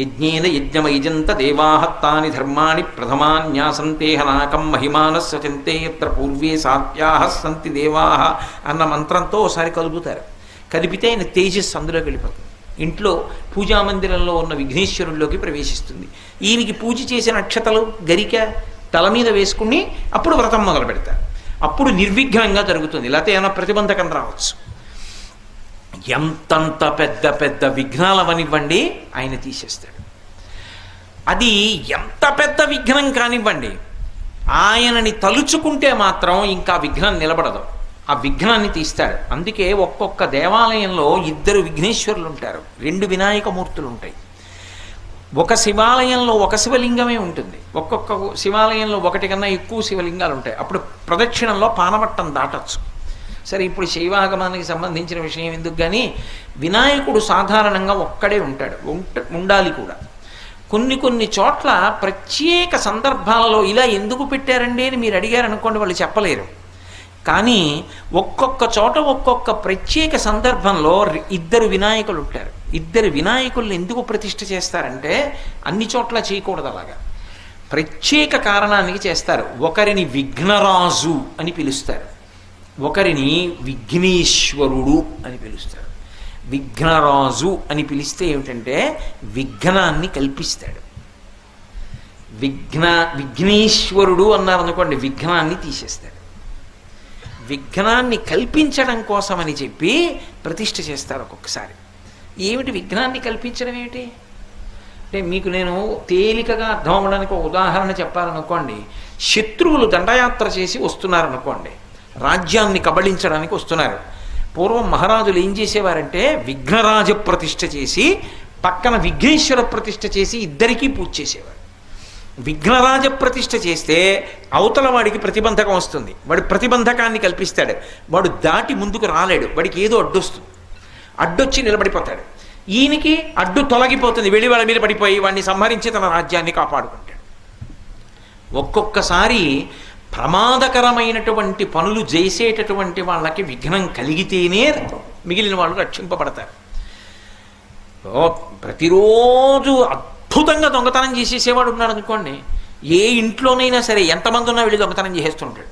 యజ్ఞేన యజ్ఞమైజంత దేవాః తాని ధర్మాణి ప్రథమాన్యాసంతే హనాకం మహిమానస్య చింతే యత్ర పూర్వే సాత్యాః సంతి దేవాః అన్న మంత్రంతో ఒకసారి కలుపుతారు. కదిపితే ఆయన తేజస్సు అందులోకి వెళ్ళిపోతుంది. ఇంట్లో పూజామందిరంలో ఉన్న విఘ్నేశ్వరుల్లోకి ప్రవేశిస్తుంది. ఈయనకి పూజ చేసిన అక్షతలు గరిక తల మీద వేసుకుని అప్పుడు వ్రతం మొదలు పెడతారు. అప్పుడు నిర్విఘ్నంగా జరుగుతుంది. లేకపోతే ఏమైనా ప్రతిబంధకం రావచ్చు. ఎంతంత పెద్ద పెద్ద విఘ్నాలవనివ్వండి ఆయన తీసేస్తాడు. అది ఎంత పెద్ద విఘ్నం కానివ్వండి, ఆయనని తలుచుకుంటే మాత్రం ఇంకా విఘ్నం నిలబడదు. ఆ విఘ్నాన్ని తీస్తాడు. అందుకే ఒక్కొక్క దేవాలయంలో 2 విఘ్నేశ్వరులు ఉంటారు, 2 వినాయకమూర్తులు ఉంటాయి. ఒక శివాలయంలో ఒక శివలింగమే ఉంటుంది, ఒక్కొక్క శివాలయంలో 1 కన్నా ఎక్కువ శివలింగాలు ఉంటాయి. అప్పుడు ప్రదక్షిణంలో పానవట్టం దాటచ్చు. సరే, ఇప్పుడు శైవాగమానికి సంబంధించిన విషయం ఎందుకు, కానీ వినాయకుడు సాధారణంగా ఒక్కడే ఉంటాడు, ఉండాలి కూడా. కొన్ని చోట్ల ప్రత్యేక సందర్భాలలో ఇలా ఎందుకు పెట్టారండి అని మీరు అడిగారు అనుకోండి, వాళ్ళు చెప్పలేరు. కానీ ఒక్కొక్క చోట ఒక్కొక్క ప్రత్యేక సందర్భంలో 2 వినాయకులు ఉంటారు. 2 వినాయకుల్ని ఎందుకు ప్రతిష్ఠ చేస్తారంటే అన్ని చోట్ల చేయకూడదు, అలాగా ప్రత్యేక కారణానికి చేస్తారు. ఒకరిని విఘ్నరాజు అని పిలుస్తారు, ఒకరిని విఘ్నేశ్వరుడు అని పిలుస్తారు. విఘ్నరాజు అని పిలిస్తే ఏమిటంటే విఘ్నాన్ని కల్పిస్తాడు. విఘ్నేశ్వరుడు అన్నారనుకోండి, విఘ్నాన్ని తీసేస్తాడు. విఘ్నాన్ని కల్పించడం కోసమని చెప్పి ప్రతిష్ఠ చేస్తారు ఒక్కొక్కసారి. ఏమిటి విఘ్నాన్ని కల్పించడం ఏమిటి అంటే, మీకు నేను తేలికగా అర్థం అవ్వడానికి ఒక ఉదాహరణ చెప్పాలనుకోండి. శత్రువులు దండయాత్ర చేసి వస్తున్నారనుకోండి, రాజ్యాన్ని కబళించడానికి వస్తున్నారు. పూర్వం మహారాజులు ఏం చేసేవారంటే విఘ్నరాజ ప్రతిష్ఠ చేసి పక్కన విఘ్నేశ్వర ప్రతిష్ఠ చేసి ఇద్దరికీ పూజ చేసేవారు. విఘ్నరాజ ప్రతిష్ఠ చేస్తే అవతల వాడికి ప్రతిబంధకం వస్తుంది, వాడు ప్రతిబంధకాన్ని కల్పిస్తాడు. వాడు దాటి ముందుకు రాలేడు, వాడికి ఏదో అడ్డొస్తుంది, అడ్డొచ్చి నిలబడిపోతాడు. ఈయనకి అడ్డు తొలగిపోతుంది, వెళ్ళి వాళ్ళ మీద పడిపోయి వాడిని సంహరించి తన రాజ్యాన్ని కాపాడుకుంటాడు. ఒక్కొక్కసారి ప్రమాదకరమైనటువంటి పనులు చేసేటటువంటి వాళ్ళకి విఘ్నం కలిగితేనే మిగిలిన వాళ్ళు రక్షింపబడతారు. ప్రతిరోజు అద్భుతంగా దొంగతనం చేసేసేవాడు ఉన్నాడు అనుకోండి, ఏ ఇంట్లోనైనా సరే ఎంతమంది ఉన్నా వెళ్ళి దొంగతనం చేసేస్తుంటాడు.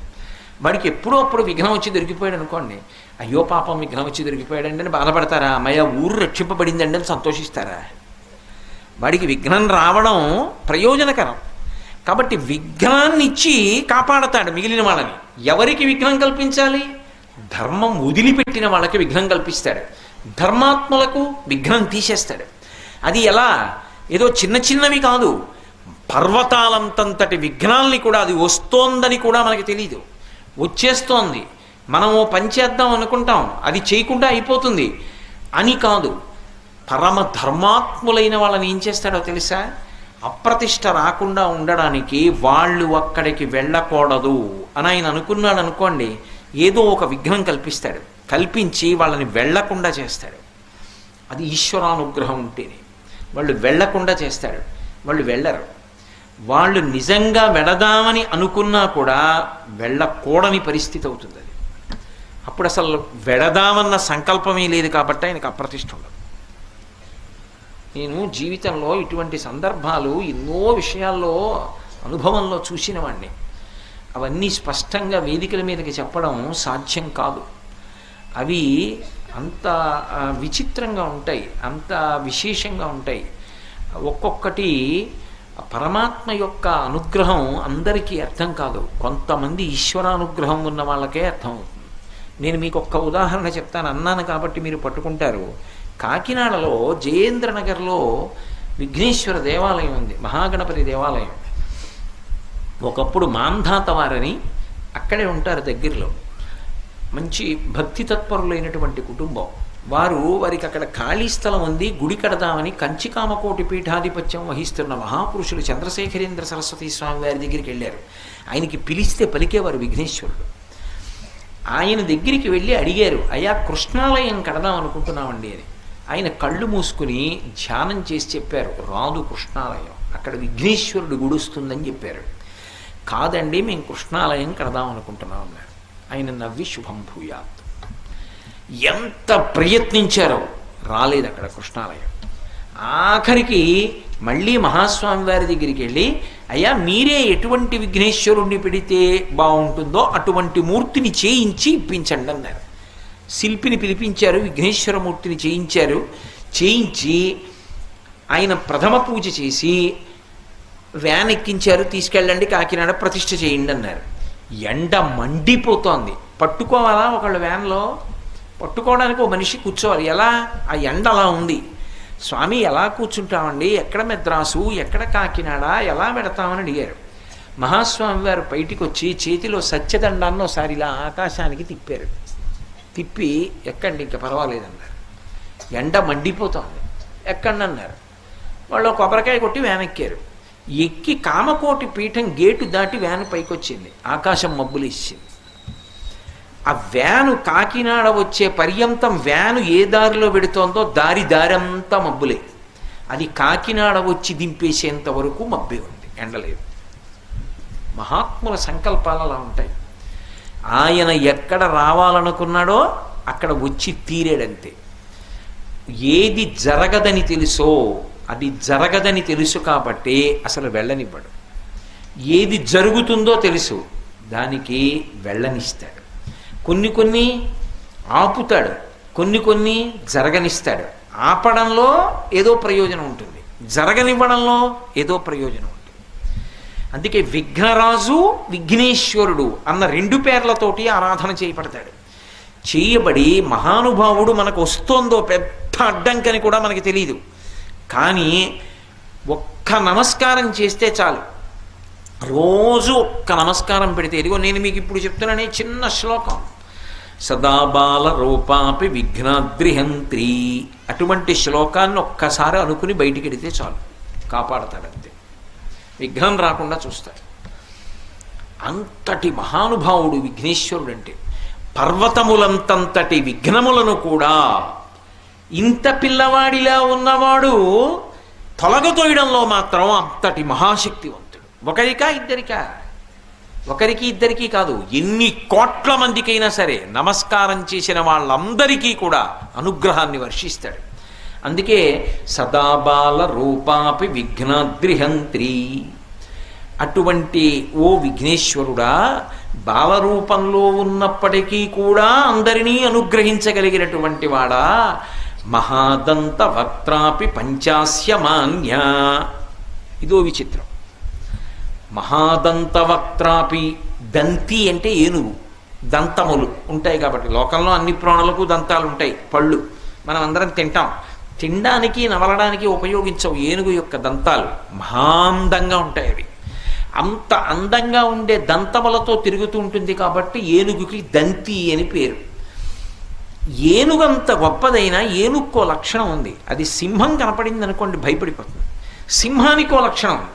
వాడికి ఎప్పుడో అప్పుడు విఘ్నం వచ్చి దొరికిపోయాడు అనుకోండి, అయ్యో పాపం విఘ్నం వచ్చి దొరికిపోయాడండి అని బాధపడతారా? అమ్మయ్య ఊరు రక్షింపబడిందండి అని సంతోషిస్తారా? వాడికి విఘ్నం రావడం ప్రయోజనకరం కాబట్టి విఘ్నాన్ని ఇచ్చి కాపాడతాడు మిగిలిన వాళ్ళని. ఎవరికి విఘ్నం కల్పించాలి? ధర్మం వదిలిపెట్టిన వాళ్ళకి విఘ్నం కల్పిస్తాడు, ధర్మాత్ములకు విఘ్నం తీసేస్తాడు. అది ఎలా? ఏదో చిన్నవి కాదు, పర్వతాలంతంతటి విఘ్నాల్ని కూడా, అది వస్తోందని కూడా మనకి తెలీదు, వచ్చేస్తోంది, మనము పని చేద్దాం అనుకుంటాం, అది చేయకుండా అయిపోతుంది అని కాదు. పరమ ధర్మాత్ములైన వాళ్ళని ఏం చేస్తాడో తెలుసా? అప్రతిష్ట రాకుండా ఉండడానికి వాళ్ళు అక్కడికి వెళ్ళకూడదు అని ఆయన అనుకున్నాడు అనుకోండి, ఏదో ఒక విఘ్నం కల్పిస్తాడు, కల్పించి వాళ్ళని వెళ్లకుండా చేస్తాడు. అది ఈశ్వరానుగ్రహం ఉంటేనే. వాళ్ళు వెళ్లకుండా చేస్తాడు, వాళ్ళు వెళ్ళరు. వాళ్ళు నిజంగా వెళదామని అనుకున్నా కూడా వెళ్ళకూడని పరిస్థితి అవుతుంది. అది అప్పుడు అసలు వెళదామన్న సంకల్పమే లేదు కాబట్టి ఆయనకు అప్రతిష్ట ఉండదు. నేను జీవితంలో ఇటువంటి సందర్భాలు ఎన్నో విషయాల్లో అనుభవంలో చూసిన వాడిని. అవన్నీ స్పష్టంగా వేదికల మీదకి చెప్పడం సాధ్యం కాదు. అవి అంత విచిత్రంగా ఉంటాయి, అంత విశేషంగా ఉంటాయి. ఒక్కొక్కటి పరమాత్మ యొక్క అనుగ్రహం అందరికీ అర్థం కాదు, కొంతమంది ఈశ్వరానుగ్రహం ఉన్న వాళ్ళకే అర్థం అవుతుంది. నేను మీకు ఒక్క ఉదాహరణ చెప్తాను, అన్నాను కాబట్టి మీరు పట్టుకుంటారు. కాకినాడలో జయేంద్రనగర్లో విఘ్నేశ్వర దేవాలయం ఉంది, మహాగణపతి దేవాలయం. ఒకప్పుడు మాంధాత వారని అక్కడే ఉంటారు దగ్గరలో, మంచి భక్తి తత్పరులైనటువంటి కుటుంబం వారికి అక్కడ ఖాళీ స్థలం ఉంది, గుడి కడదామని కంచికామకోటి పీఠాధిపత్యం వహిస్తున్న మహాపురుషులు చంద్రశేఖరేంద్ర సరస్వతి స్వామి వారి దగ్గరికి వెళ్ళారు. ఆయనకి పిలిస్తే పలికేవారు విఘ్నేశ్వరుడు. ఆయన దగ్గరికి వెళ్ళి అడిగారు, అయ్యా కృష్ణాలయం కడదాం అనుకుంటున్నామండి అని. ఆయన కళ్ళు మూసుకుని ధ్యానం చేసి చెప్పారు, రాదు కృష్ణాలయం, అక్కడ విఘ్నేశ్వరుడు గుడుస్తుందని చెప్పారు. కాదండి, మేము కృష్ణాలయం కడదాం అనుకుంటున్నాం అన్నారు. ఆయన నవ్వి శుభం భూయాత్. ఎంత ప్రయత్నించారో రాలేదు అక్కడ కృష్ణాలయం. ఆఖరికి మళ్ళీ మహాస్వామి వారి దగ్గరికి వెళ్ళి, అయ్యా మీరే ఎటువంటి విఘ్నేశ్వరుణ్ణి పెడితే బాగుంటుందో అటువంటి మూర్తిని చేయించి ఇప్పించండి అన్నారు. శిల్పిని పిలిపించారు, విఘ్నేశ్వరమూర్తిని చేయించారు. చేయించి ఆయన ప్రథమ పూజ చేసి వ్యాన్ ఎక్కించారు, తీసుకెళ్ళండి కాకినాడ ప్రతిష్ఠ చేయండి అన్నారు. ఎండ మండిపోతోంది, పట్టుకోవాలా ఒకళ్ళు వ్యాన్లో, పట్టుకోవడానికి ఒక మనిషి కూర్చోవాలి. ఎలా? ఆ ఎండ అలా ఉంది. స్వామి ఎలా కూర్చుంటామండి, ఎక్కడ మెద్రాసు, ఎక్కడ కాకినాడ, ఎలా పెడతామని అడిగారు. మహాస్వామి వారు బయటికి వచ్చి చేతిలో సత్యదండాన్ని ఒకసారి ఇలా ఆకాశానికి తిప్పారు. తిప్పి ఎక్కండి ఇంకా పర్వాలేదన్నారు. ఎండ మండిపోతోంది, ఎక్కండి అన్నారు. వాళ్ళు కొబ్బరికాయ కొట్టి వ్యాన్ ఎక్కారు. ఎక్కి కామకోటి పీఠం గేటు దాటి వ్యాన్ పైకి వచ్చింది. ఆకాశం మబ్బులు ఇచ్చింది. ఆ వ్యాను కాకినాడ వచ్చే పర్యంతం వ్యాను ఏ దారిలో పెడుతోందో దారంతా మబ్బులే. అది కాకినాడ వచ్చి దింపేసేంత వరకు మబ్బే ఉంది, ఎండలేదు. మహాత్ముల సంకల్పాలు అలా ఉంటాయి. ఆయన ఎక్కడ రావాలనుకున్నాడో అక్కడ వచ్చి తీరేడంతే. ఏది జరగదని తెలుసో అది జరగదని తెలుసు కాబట్టి అసలు వెళ్ళనివ్వడు. ఏది జరుగుతుందో తెలుసు, దానికి వెళ్ళనిస్తాడు. కొన్ని ఆపుతాడు, కొన్ని జరగనిస్తాడు. ఆపడంలో ఏదో ప్రయోజనం ఉంటుంది, జరగనివ్వడంలో ఏదో ప్రయోజనం ఉంటుంది. అందుకే విఘ్నరాజు, విఘ్నేశ్వరుడు అన్న రెండు పేర్లతోటి ఆరాధన చేయబడతాడు. చేయబడి మహానుభావుడు మనకు వస్తోందో పెద్ద అడ్డంకని కూడా మనకి తెలియదు. కానీ ఒక్క నమస్కారం చేస్తే చాలు. రోజు ఒక్క నమస్కారం పెడితే, ఇదిగో నేను మీకు ఇప్పుడు చెప్తున్నానే చిన్న శ్లోకం, సదాబాల రూపాపి విఘ్నాద్రిహంత్రి, అటువంటి శ్లోకాన్ని ఒక్కసారి అనుకుని బయటికి వెడితే చాలు, కాపాడతాడంతే, విఘ్నం రాకుండా చూస్తాడు. అంతటి మహానుభావుడు విఘ్నేశ్వరుడు. అంటే పర్వతములంతంతటి విఘ్నములను కూడా ఇంత పిల్లవాడిలా ఉన్నవాడు తొలగతోయడంలో మాత్రం అంతటి మహాశక్తివంతుడు. ఒకరికా ఇద్దరికా? ఒకరికి ఇద్దరికీ కాదు, ఎన్ని కోట్ల మందికైనా సరే నమస్కారం చేసిన వాళ్ళందరికీ కూడా అనుగ్రహాన్ని వర్షిస్తాడు. అందుకే సదాబాల రూపాపి విఘ్నాద్రిహంత్రి. అటువంటి ఓ విఘ్నేశ్వరుడా, బాలరూపంలో ఉన్నప్పటికీ కూడా అందరినీ అనుగ్రహించగలిగినటువంటి వాడా, మహాదంత వక్త్రాపి పంచాస్యమాన్య. ఇదో విచిత్రం. మహాదంత వక్త్రాపి, దంతి అంటే ఏనుగు, దంతములు ఉంటాయి కాబట్టి. లోకంలో అన్ని ప్రాణులకు దంతాలు ఉంటాయి, పళ్ళు మనం అందరం తింటాం. తినడానికి నవలడానికి ఉపయోగించవు ఏనుగు యొక్క దంతాలు. మహాందంగా ఉంటాయి అవి. అంత అందంగా ఉండే దంతములతో తిరుగుతూ ఉంటుంది కాబట్టి ఏనుగుకి దంతి అని పేరు. ఏనుగంత గొప్పదైనా ఏనుక్కో లక్షణం ఉంది. అది సింహం కనపడింది అనుకోండి భయపడిపోతుంది, సింహానికో లక్షణం ఉంది.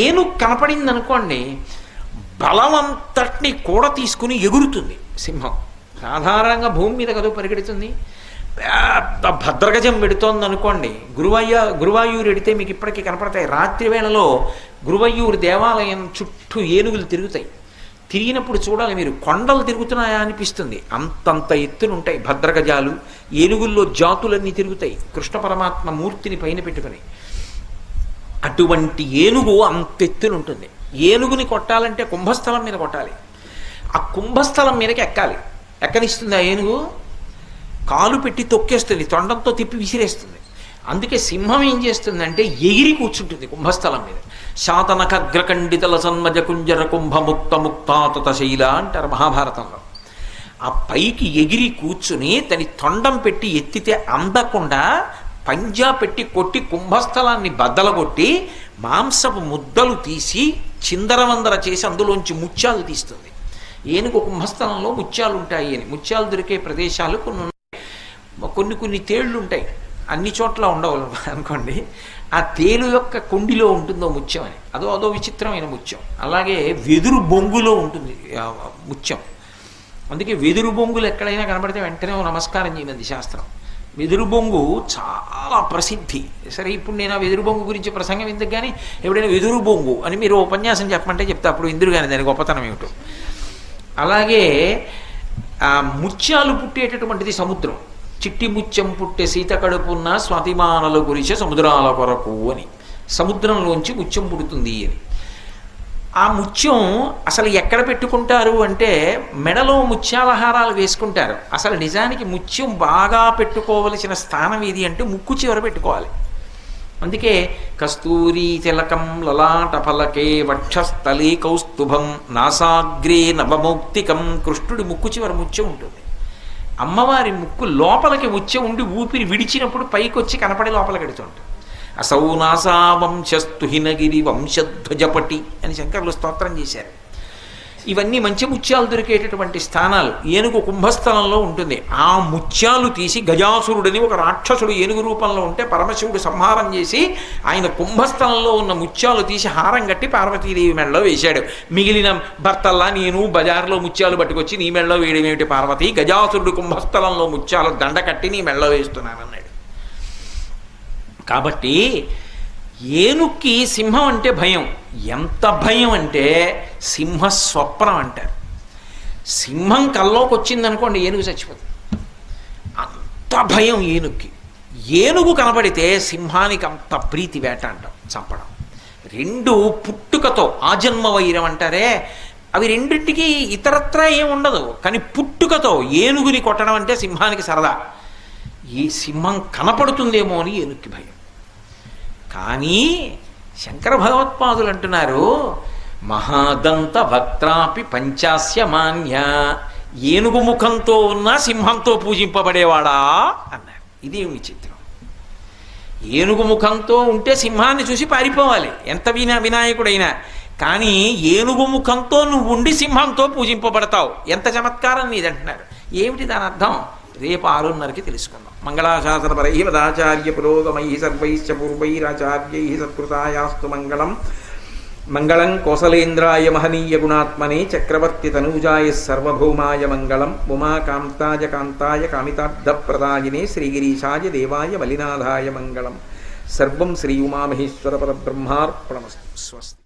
ఏనుగు కనపడింది అనుకోండి బలమంతటిని కూడా తీసుకుని ఎగురుతుంది. సింహం సాధారణంగా భూమి మీద కదా పరిగెడుతుంది. పెద్ద భద్రగజం పెడుతోంది అనుకోండి, గురువాయూరు ఎడితే మీకు ఇప్పటికీ కనపడతాయి. రాత్రి వేళలో గురువయ్యూరు దేవాలయం చుట్టూ ఏనుగులు తిరుగుతాయి. తిరిగినప్పుడు చూడాలి మీరు, కొండలు తిరుగుతున్నాయా అనిపిస్తుంది, అంతంత ఎత్తునుంటాయి భద్రగజాలు. ఏనుగుల్లో జాతులన్నీ తిరుగుతాయి కృష్ణ పరమాత్మ మూర్తిని పైన పెట్టుకుని. అటువంటి ఏనుగు అంతెత్తునుంటుంది. ఏనుగుని కొట్టాలంటే కుంభస్థలం మీద కొట్టాలి. ఆ కుంభస్థలం మీదకి ఎక్కాలి. ఎక్కనిస్తుంది ఆ ఏనుగు? కాలు పెట్టి తొక్కేస్తుంది, తొండంతో తిప్పి విసిరేస్తుంది. అందుకే సింహం ఏం చేస్తుందంటే ఎగిరి కూర్చుంటుంది కుంభస్థలం మీద. శాతనఖగ్రఖండితల సన్మజ కుంజర కుంభముక్త ముక్తాతత శైల అంటారు మహాభారతంలో. ఆ పైకి ఎగిరి కూర్చుని తని తొండం పెట్టి ఎత్తితే అందకుండా పంజా పెట్టి కొట్టి కుంభస్థలాన్ని బద్దలగొట్టి మాంసపు ముద్దలు తీసి చిందరవందర చేసి అందులోంచి ముత్యాలు తీస్తుంది. ఏనుగు కుంభస్థలంలో ముత్యాలు ఉంటాయి అని. ముత్యాలు దొరికే ప్రదేశాలు కొన్ని ఉన్నాయి, కొన్ని తేళ్లు ఉంటాయి, అన్ని చోట్ల ఉండవు అనుకోండి. ఆ తేలు యొక్క కొండిలో ఉంటుందో ముత్యం అని, అదో విచిత్రమైన ముత్యం. అలాగే వెదురు బొంగులో ఉంటుంది ముత్యం. అందుకే వెదురు బొంగులు ఎక్కడైనా కనబడితే వెంటనే నమస్కారం చేయమంది శాస్త్రం. వెదురు బొంగు చాలా ప్రసిద్ధి. సరే, ఇప్పుడు నేను ఆ వెదురు బొంగు గురించి ప్రసంగం ఎందుకు, కానీ ఎప్పుడైనా వెదురు బొంగు అని మీరు ఉపన్యాసం చెప్పమంటే చెప్తే అప్పుడు ఇందురు కానీ దాని గొప్పతనం ఏమిటో. అలాగే ఆ ముత్యాలు పుట్టేటటువంటిది సముద్రం. చిట్టి ముత్యం పుట్టే సీత కడుపున్న స్వాతిమానలు గురిచే సముద్రాల కొరకు అని, సముద్రంలోంచి ముత్యం పుడుతుంది అని. ఆ ముత్యం అసలు ఎక్కడ పెట్టుకుంటారు అంటే మెడలో ముత్యాలహారాలు వేసుకుంటారు. అసలు నిజానికి ముత్యం బాగా పెట్టుకోవలసిన స్థానం ఏది అంటే ముక్కు చివర పెట్టుకోవాలి. అందుకే కస్తూరి తిలకం లలాట ఫలకే వక్షస్థలే కౌస్తుభం నాసాగ్రే నవమౌక్తికం. కృష్ణుడి ముక్కు చివర ముత్యం ఉంటుంది. అమ్మవారి ముక్కు లోపలికి ముత్యం ఉండి ఊపిరి విడిచినప్పుడు పైకి వచ్చి కనపడి లోపలికి వెడుతుంటుంది. అసౌ నాసా వంశస్థు హినగిరి వంశధ్వజపటి అని శంకరులు స్తోత్రం చేశారు. ఇవన్నీ మంచి ముత్యాలు దొరికేటటువంటి స్థానాలు. ఏనుగు కుంభస్థలంలో ఉంటుంది. ఆ ముత్యాలు తీసి గజాసురుడని ఒక రాక్షసుడు ఏనుగు రూపంలో ఉంటే పరమశివుడు సంహారం చేసి ఆయన కుంభస్థలంలో ఉన్న ముత్యాలు తీసి హారం కట్టి పార్వతీదేవి మెడలో వేశాడు. మిగిలిన భర్తల్లా నేను బజార్లో ముత్యాలు పట్టుకొచ్చి నీ మెడలో వేయడమేమిటి పార్వతి, గజాసురుడు కుంభస్థలంలో ముత్యాలు దండ కట్టి నీ మెడలో వేస్తున్నానన్నాడు. కాబట్టి ఏనుక్కి సింహం అంటే భయం. ఎంత భయం అంటే సింహస్వప్నం అంటారు. సింహం కల్లోకి వచ్చిందనుకోండి ఏనుగు చచ్చిపోతుంది. అంత భయం ఏనుగుకి. ఏనుగు కనబడితే సింహానికి అంత ప్రీతి వేట అంటాం, చంపడం. రెండు పుట్టుకతో ఆజన్మ వైరం అంటారే, అవి రెండింటికి ఇతరత్రా ఏం ఉండదు. కానీ పుట్టుకతో ఏనుగుని కొట్టడం అంటే సింహానికి సరదా. ఈ సింహం కనపడుతుందేమో అని ఏనుగుకి భయం. కానీ శంకర భగవత్పాదులు అంటున్నారు మహాదంత వక్త్రాపి పంచాస్య మాన్య. ఏనుగు ముఖంతో ఉన్న సింహంతో పూజింపబడేవాడా అన్నారు. ఇది విచిత్రం. ఏనుగు ముఖంతో ఉంటే సింహాన్ని చూసి పారిపోవాలి ఎంత వినాయకుడైనా. కానీ ఏనుగు ముఖంతో నువ్వు ఉండి సింహంతో పూజింపబడతావు, ఎంత చమత్కారం నీదంటున్నారు. ఏమిటి దాని అర్థం? రేపు 6:30కి తెలుసుకుందాం. మంగళాశాసనపరై వదాచార్య పురోగమై సర్వైశ్చ పూర్వైరాచార్యై సత్కృతాయాస్తు మంగళం. మంగళం కోసలేంద్రాయ మహనీయ గుణాత్మనే చక్రవర్తి తనూజాయ సర్వభౌమాయ మంగళం. ఉమాకాంతాయ కాంతాయ కామితార్థప్రదాయినే శ్రీగిరీశాయ దేవాయ మలినాథాయ మంగళం. సర్వం శ్రీ ఉమామహేశ్వర పరబ్రహ్మార్పణమస్తు. స్వస్తి.